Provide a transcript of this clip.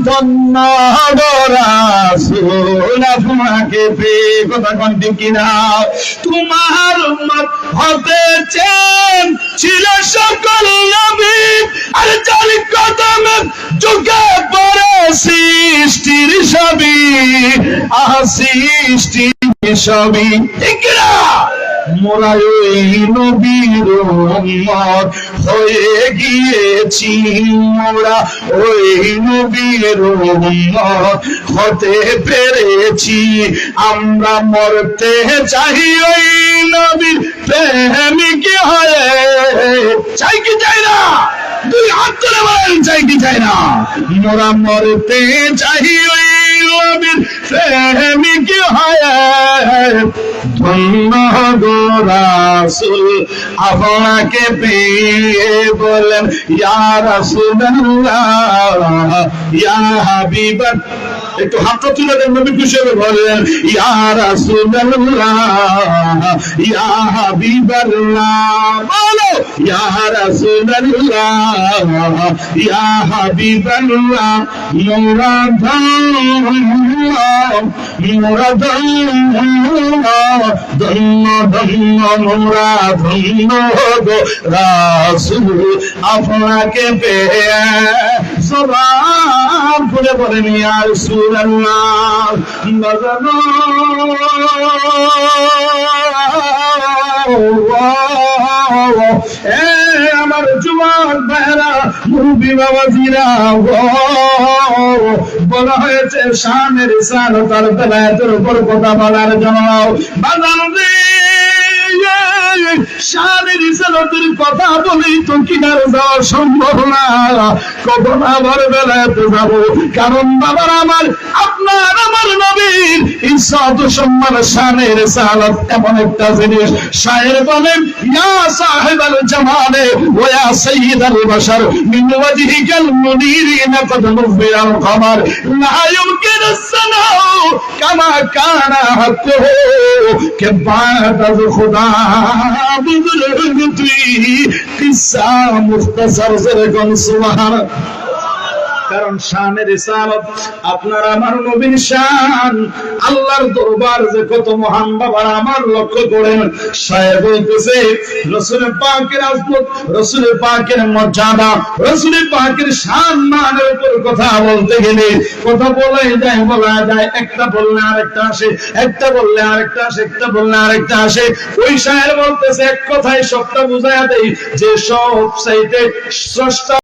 ধন্য গো রাসূল আপনাকে পেয়ে, কথা কোন ঠিক কিনা? তোমার উম্মত হতে চেন ছিল সকল নবী, আর যার কদমে ঝুঁকে পড়ে সৃষ্টির সবই, সৃষ্টির সবই, ঠিক না? মোরা ওই নবীর উম্মত হয়ে গিয়েছি, মোরা ওই নবীর উম্মত হতে পেরেছি। আমরা মরতে চাই ওই নবীর প্রেমিক হয়ে, চাই কি চাই না? দুই হাত তুলে বলেন, চাই কি চাই না? মোরা মরতে চাই ওই নবীর প্রেমিক হয়ে। ধন্য গো রাসূল আপনাকে পেয়ে, বলেন ইয়া রাসূলুল্লাহ ইয়া হাবিবান, একটু হাত তুলে দেন, নবী খুশি হবে, বলেন ইয়া রাসূলুল্লাহ ইয়া হাবিবাল্লাহ, বলো ইয়া রাসূলুল্লাহ ইয়া হাবিবাল্লাহ। মোরা ধন্য ধন্য মোরা ধন্য গো রাসূল আপনাকে পেয়ে। জবান খুলে বলেন ইয়া রাসূলুল্লাহ। আমার যুবক ভাইরা, মুরব্বি বাবাজিরা, বলা হয়েছে শানের রিসালাত আর বেলায়েতের উপর কথা বলার জন্য। বাজান রে, শানের রিসালাতের কথা বলেই তো কিনারে যাওয়া সম্ভব না, কখন আবার বেলায়েতে যাব। কারণ বাবার আমার, আপনার আমার নবীর ইজ্জত সম্মান শানের রিসালাত এমন একটা জিনিস। শায়ের বলেন ইয়া সাহিবাল জামালে ওয়া ইয়া সাইয়্যিদাল বাশার মিন ওয়াজহিকাল মুনিরিনা কদ মুফিরাল কমার লা ইউমকিনু সানাউ কামা কানা হাক্কুহু কে বাদ আজ খুদা বুজুর্গ তুই কিসা মুখতাসার জেরে কোন সুবহানাল্লাহ। কারণ শানের রিসালাত আপনার আমার নবীর শান, আল্লাহর দরবার যে কত মহান বাবার আমার লক্ষ্য করেন। শায়ের বলতেছে রাসূল পাকের আযমত, রাসূল পাকের মর্যাদা, রাসূল পাকের শান মানের উপর কথা বলতে গেলে কথা বলাই যায়, বলা যায়, একটা বললে আরেকটা আসে, একটা বললে আরেকটা আসে, একটা বললে আরেকটা আসে। ওই শায়ের বলতেছে এক কথায় সবটা বুঝায়া দেই যে সব চাইতে স্রষ্টা